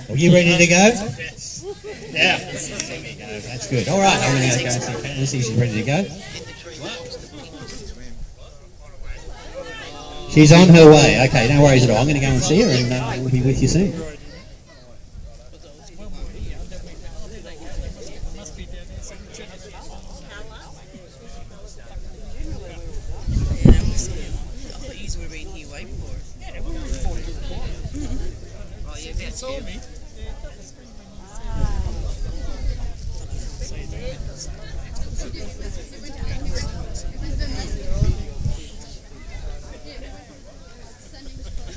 Are you ready to go? Yeah. That's good. All right, I'm going to go and see Kaitlin, see if she's ready to go. She's on her way. Okay, no worries at all. I'm going to go and see her, and we'll be with you soon.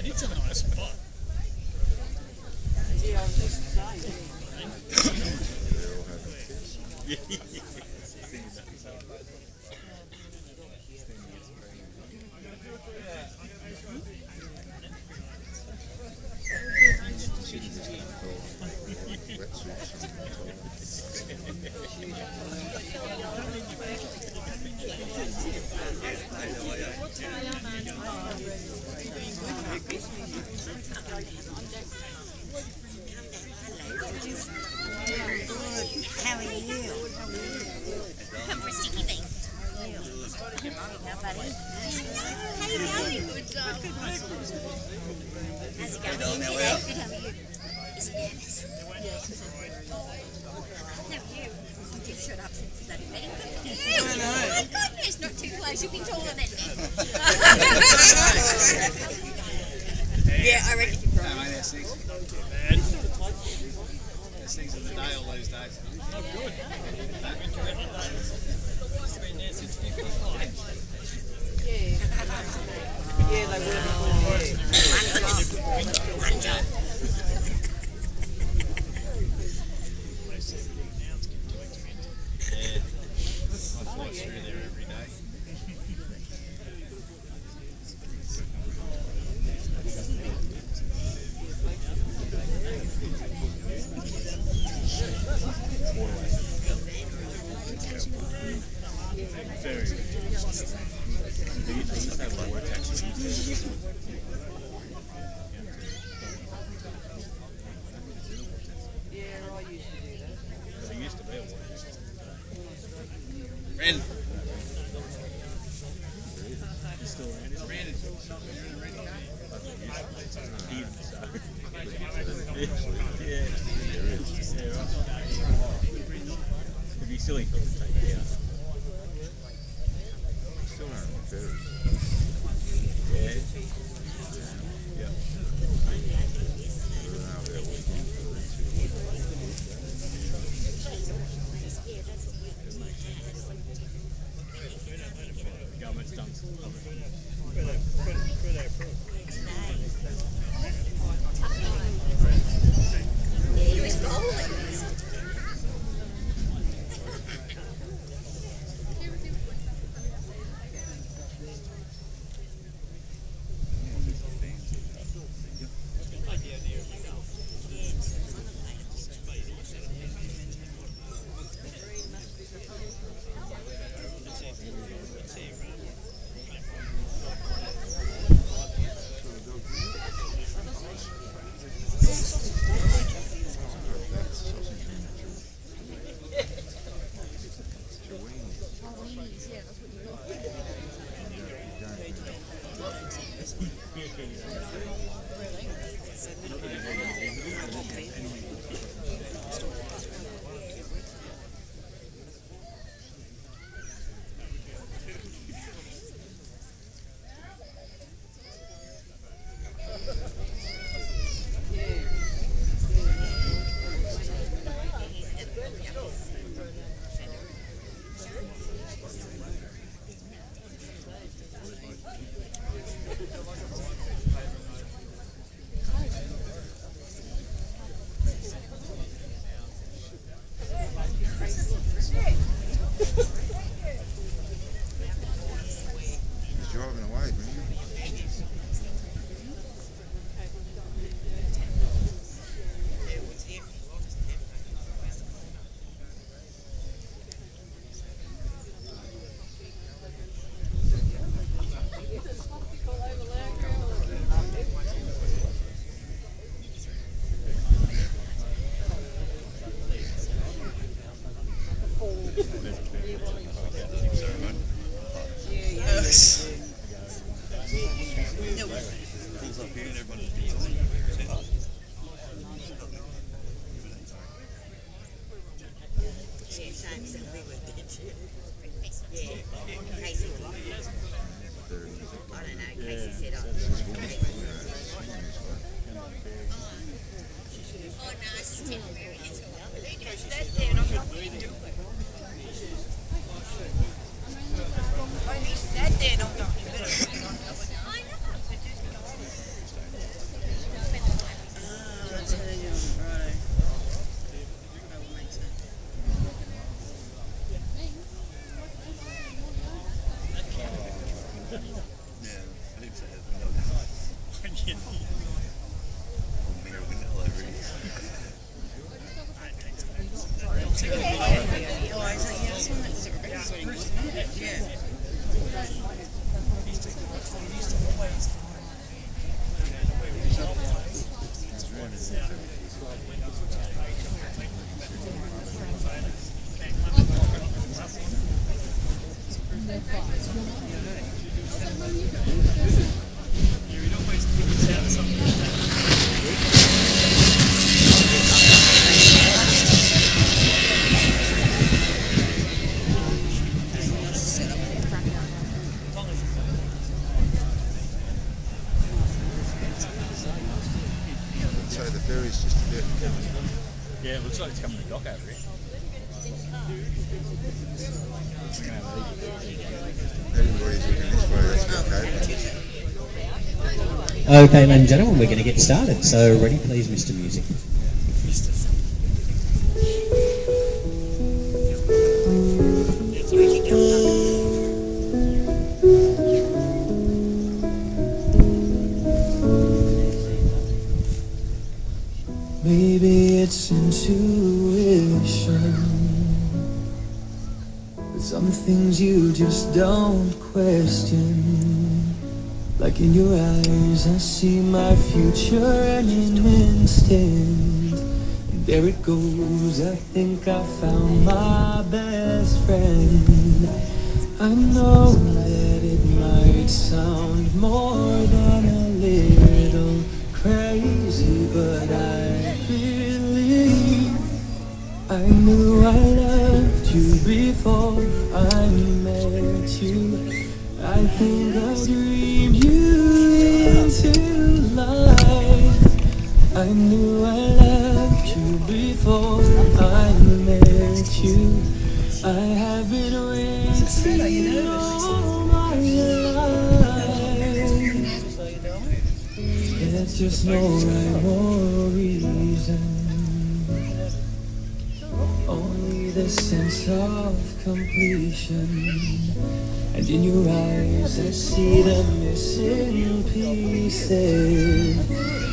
It's a nice spot. How are you? Come for a sticky bean. How buddy? How you going? Good job. How's it going? Good, how are you? Is he nervous? How are you? You've shut up since the bloody meeting. Oh my goodness, not too close. You'll be taller than me. Yeah, I reckon you're right. No, mate, that's six. Not too bad. That's things of the day all these days. Not good. Must have been there since 55. Yeah, they were. One job. Yeah. I fly through there every day. Very good. They used to have more taxes. Yeah, I used to do that. There used to be a water tax. Brandon. He's still around. Brandon. You're in a red car? Even so. Yeah. Yeah, right. It'd be silly for them to take it out. Still aren't fair. Yeah. Yeah. The government's done some. He was bowling. Casey. I don't know. Casey said oh no, it's just temporary. It's all right. That's there, and I'm not going to do it. That there, and I'm not going to do it. I know. I tell you, right. That will make sense. So the ferry's just a bit. Yeah, it looks like it's coming to dock over here. Everybody's looking this way, that's okay. Okay, ladies and gentlemen, we're going to get started. So, ready, please, Mr. Music. Maybe it's intuition, but some things you just don't question. Like in your eyes, I see my future and in an instant, and there it goes. I think I found my best friend. I know that it might sound more than a little crazy, but I believe I knew I loved you before I met you. I think I dreamed you into life. I knew I loved you before I met you. I have been waiting all my life. There's just no rhyme or reason, only the sense of completion. And in your eyes I see the missing pieces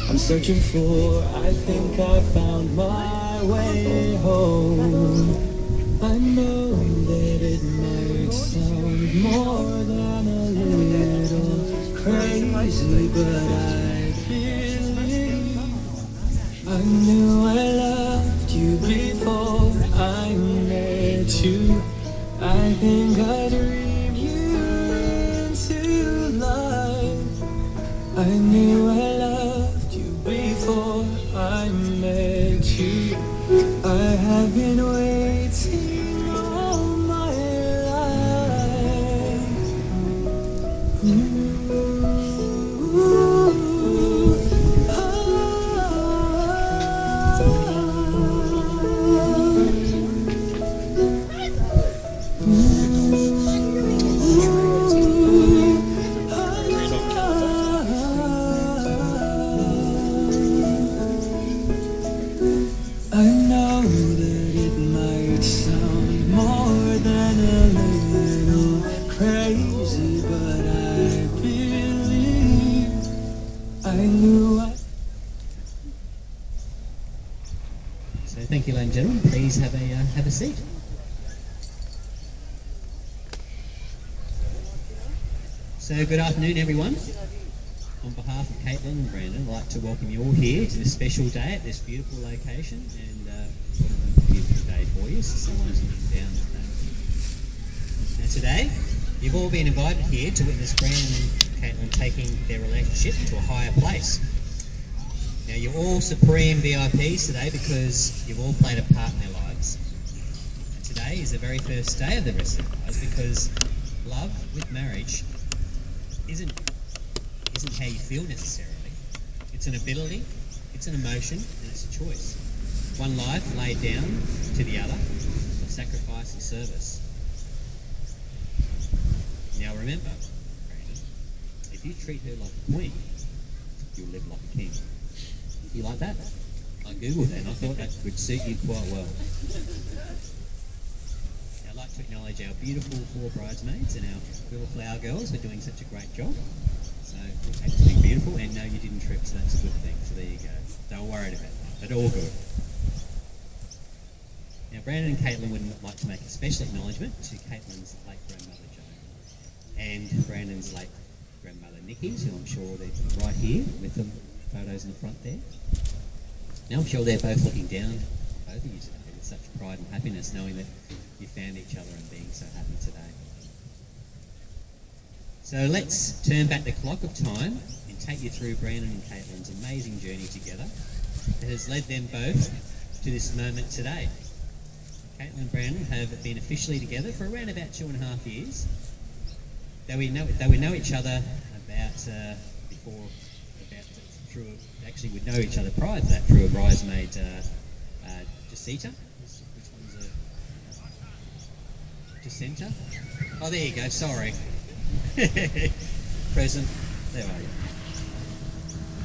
I'm searching for. I think I found my way home. I know that it might sound more than a little crazy, but I believe I knew I loved you before I met you. I think I dreamed you into life. I knew I loved you before I met you. I have been waiting all my life. I know that it might sound more than a little crazy, but I believe I knew I... So, thank you, ladies and gentlemen. Please have a seat. So, good afternoon, everyone. On behalf of Kaitlin and Brandon, I'd like to welcome you all here to this special day at this beautiful location, and a beautiful day for you. So someone's looking down today. Now today, you've all been invited here to witness Brandon and Kaitlin taking their relationship to a higher place. Now you're all supreme VIPs today because you've all played a part in their lives. And today today is the very first day of the rest of our lives, because love with marriage isn't how you feel necessarily. It's an ability, it's an emotion, and it's a choice. One life laid down to the other for sacrifice and service. Now remember, Brandon, if you treat her like a queen, you'll live like a king. You like that? I googled that and I thought that would suit you quite well. I'd like to acknowledge our beautiful 4 bridesmaids and our little flower girls for doing such a great job. So it's been beautiful, and no, you didn't trip, so that's a good thing. So there you go. Don't worry about that, but all good. Now Brandon and Kaitlin would like to make a special acknowledgement to Caitlin's late grandmother Joan and Brandon's late grandmother Nikki, who I'm sure they're right here with them, photos in the front there. Now I'm sure they're both looking down on both of you today with such pride and happiness, knowing that you found each other and being so happy today. So let's turn back the clock of time and take you through Brandon and Caitlin's amazing journey together that has led them both to this moment today. Kaitlin and Brandon have been officially together for around about 2.5 years. Though we know each other actually would know each other prior to that through a bridesmaid, Jacinta. Which one's a Jacinta? Oh, there you go. Sorry. Present. There are you.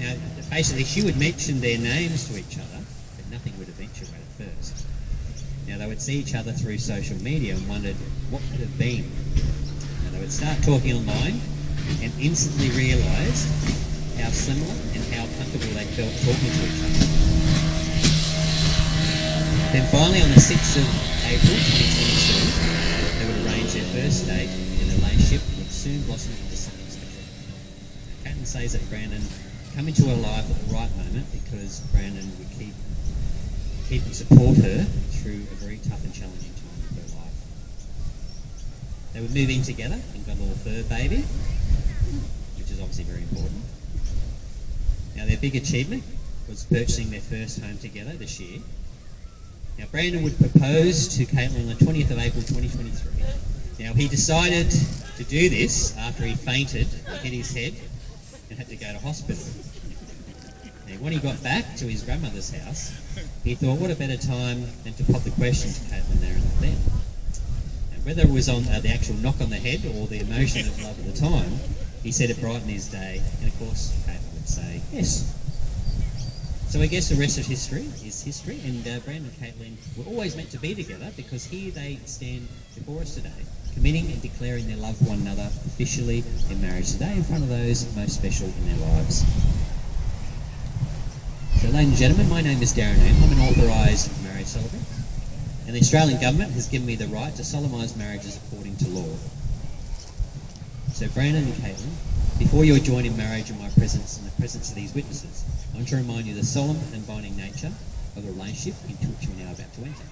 Now, basically, she would mention their names to each other, but nothing would eventuate at first. Now, they would see each other through social media and wondered what could have been. Now, they would start talking online and instantly realised how similar and how comfortable they felt talking to each other. Then finally, on the 6th of April 2022, they would arrange their first date, and the relationship would soon blossom into something special. Kaitlin says that Brandon come into her life at the right moment because Brandon would keep and support her through a very tough and challenging time of her life. They would move in together and got a little fur baby, which is obviously very important. Now their big achievement was purchasing their first home together this year. Now Brandon would propose to Kaitlin on the 20th of April 2023. Now he decided to do this after he fainted, hit his head, and had to go to hospital. Now when he got back to his grandmother's house, he thought what a better time than to pop the question to Kaitlin there and then. And whether it was on the actual knock on the head or the emotion of love at the time, he said it brightened his day, and of course Kaitlin would say yes. So I guess the rest of history is history, and Brandon and Kaitlin were always meant to be together because here they stand before us today, committing and declaring their love for one another officially in marriage today in front of those most special in their lives. So ladies and gentlemen, my name is Darren Oom. I'm an authorised marriage celebrant, and the Australian Government has given me the right to solemnise marriages according to law. So Brandon and Kaitlin, before you are joined in marriage in my presence and the presence of these witnesses, I want to remind you of the solemn and binding nature of the relationship into which we're now about to enter.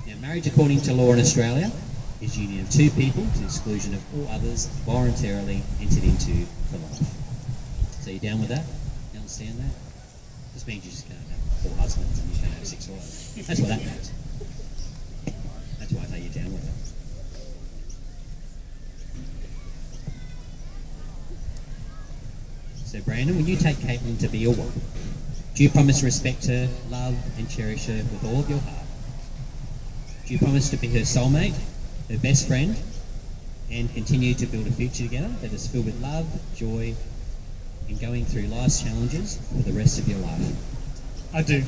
Now, marriage according to law in Australia is a union of two people to the exclusion of all others voluntarily entered into for life. So you down with that? You understand that? This means you just can't have 4 husbands and you can't have 6 wives. That's what that means. That's why I say you're down with it. So Brandon, will you take Kaitlin to be your wife? Do you promise to respect her, love and cherish her with all of your heart? Do you promise to be her soulmate, her best friend, and continue to build a future together that is filled with love, joy, and going through life's challenges for the rest of your life? I do. And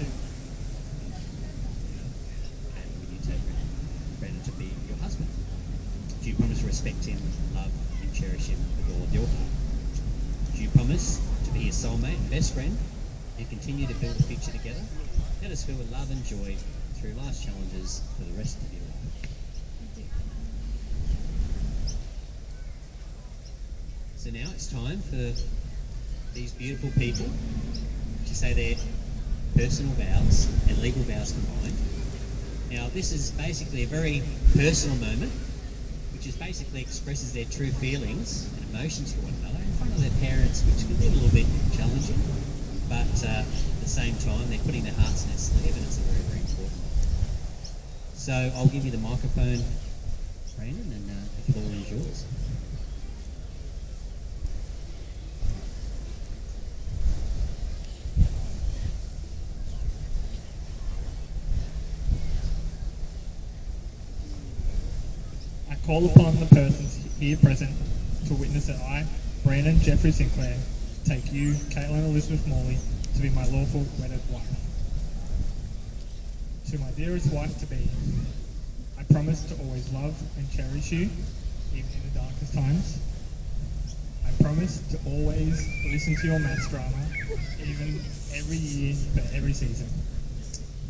will you take Brandon to be your husband? Do you promise to respect him, love and cherish him with all of your heart? Do you promise to be his soulmate and best friend and continue to build a future together that is filled with love and joy through life's challenges for the rest of your life? So now it's time for these beautiful people to say their personal vows and legal vows combined. Now this is basically a very personal moment, which is basically expresses their true feelings and emotions for one another in front of their parents, which can be a little bit challenging, but at the same time they're putting their hearts in their sleeve, and it's a very, very important one. So I'll give you the microphone, Brandon, and the floor is yours. I call upon the persons here present to witness that I, Brandon Jeffrey Sinclair, take you, Kaitlin Elizabeth Morley, to be my lawful wedded wife. To my dearest wife-to-be, I promise to always love and cherish you, even in the darkest times. I promise to always listen to your maths drama, even every year for every season.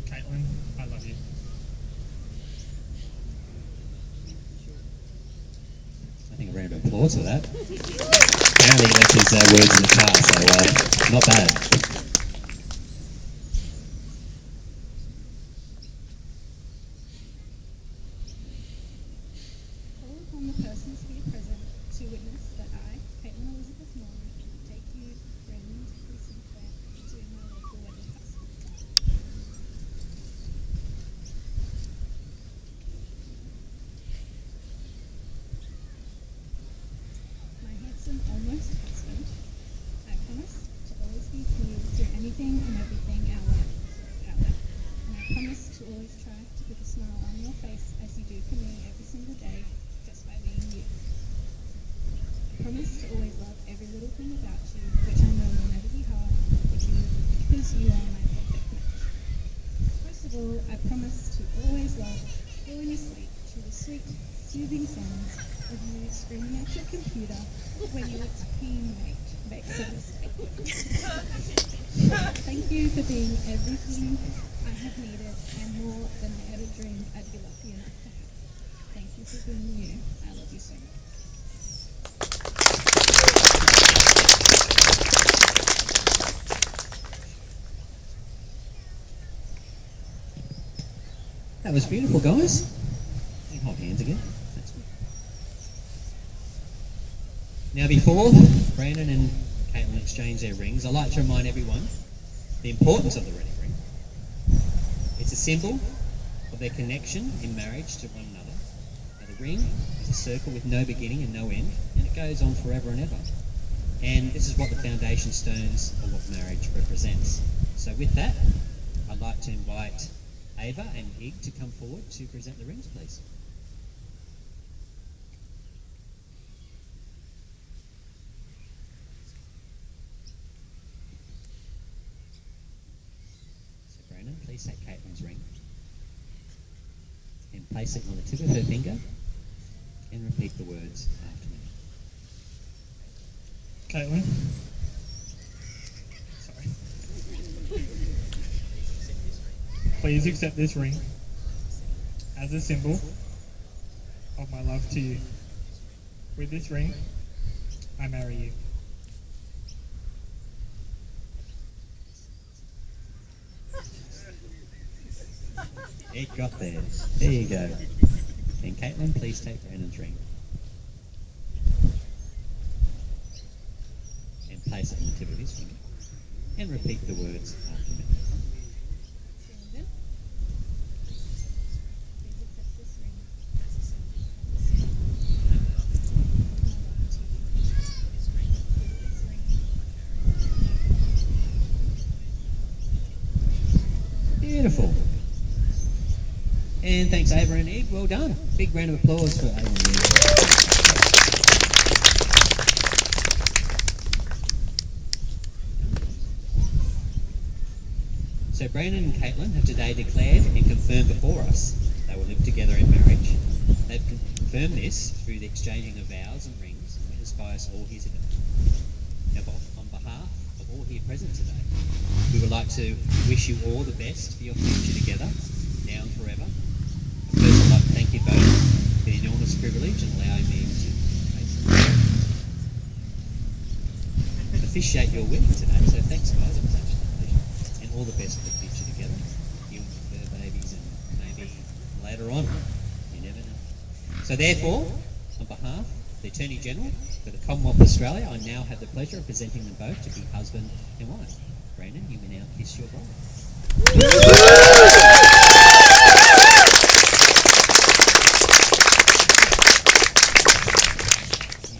Kaitlin, I love you. I think a round of applause for that. Apparently he left his words in the car, so not bad. Call upon the persons here present to witness that I, Kaitlin Elizabeth Morley, take you, Brandon Jeffrey Sinclair, to be my lawful wedded husband. My handsome almost husband, I promise to always be pleased through anything and everything our life throws our way. And I promise to always try to put a smile on your face as you do for me every single day, just by being you. I promise to always love every little thing about you, which I know will never be hard, because you are my perfect match. First of all, I promise to always love falling asleep to the sweet, soothing sounds of you screaming at your computer when your teammate makes a mistake. Thank you for being everything I have needed and more than I ever dreamed I'd be lucky enough to have. Thank you for being you. I love you so much. That was beautiful, guys. You can hold hands again. That's good. Now, before Brandon and Kaitlin exchange their rings, I'd like to remind everyone the importance of the wedding ring. It's a symbol of their connection in marriage to one another. Now, the ring is a circle with no beginning and no end, and it goes on forever and ever. And this is what the foundation stones of what marriage represents. So with that, I'd like to invite Ava and Ig to come forward to present the rings, please. So Brandon, please take Caitlin's ring and place it on the tip of her finger and repeat the words after me. Kaitlin. Sorry. Please accept this ring as a symbol of my love to you. With this ring, I marry you. It got there. There you go. And Kaitlin, please take Brandon's ring and place it on the tip of his finger and repeat the words after me. Brandon, please accept this ring as a symbol of my love to you. Beautiful. And thanks, Ava and Eve. Well done. Big round of applause for Ava and Eve. So Brandon and Kaitlin have today declared and confirmed before us they will live together in marriage. They've confirmed this through the exchanging of vows and rings witnessed by us all here today. Now, on behalf of all here present today, we would like to wish you all the best for your future together, now and forever. First, I'd like to thank you both for the enormous privilege and allowing me to officiate your wedding today. So thanks, guys. It was actually a pleasure. And all the best for the future together. You and your fur babies, and maybe later on. You never know. So therefore, on behalf of the Attorney General for the Commonwealth of Australia, I now have the pleasure of presenting them both to be husband and wife. Brandon, you may now kiss your bride.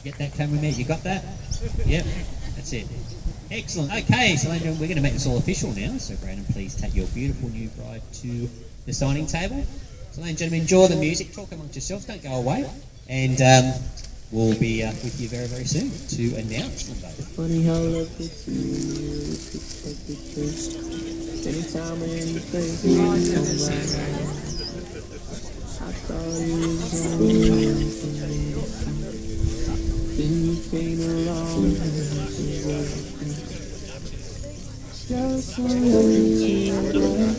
get that cameraman? You got that? Yep, that's it. Excellent. Okay, so we're going to make this all official now. So Brandon, please take your beautiful new bride to the signing table. So ladies and gentlemen, enjoy the music, talk amongst yourselves, don't go away. And we'll be with you very, very soon to announce them both. Funny how love gets you, it's like the truth. Anytime and any place, you come right. I thought it was only for me. Then you came along and just somebody to love.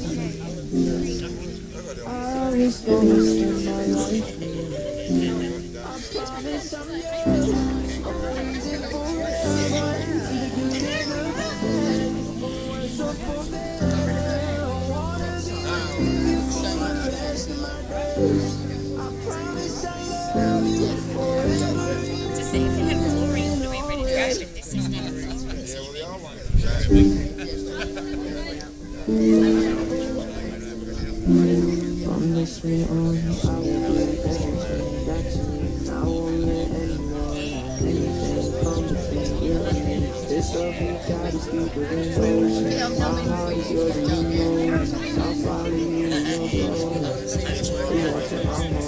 I was gonna spend my life with you. I promise I'm yours. To see if you have chlorine, would we ready to go with this system? From this day on, I will do everything that you need. I won't let anyone, anything come between you and me. This love we got is deeper than ocean. My heart is yours and you know it. I'll follow you in your glory. We walk to our home.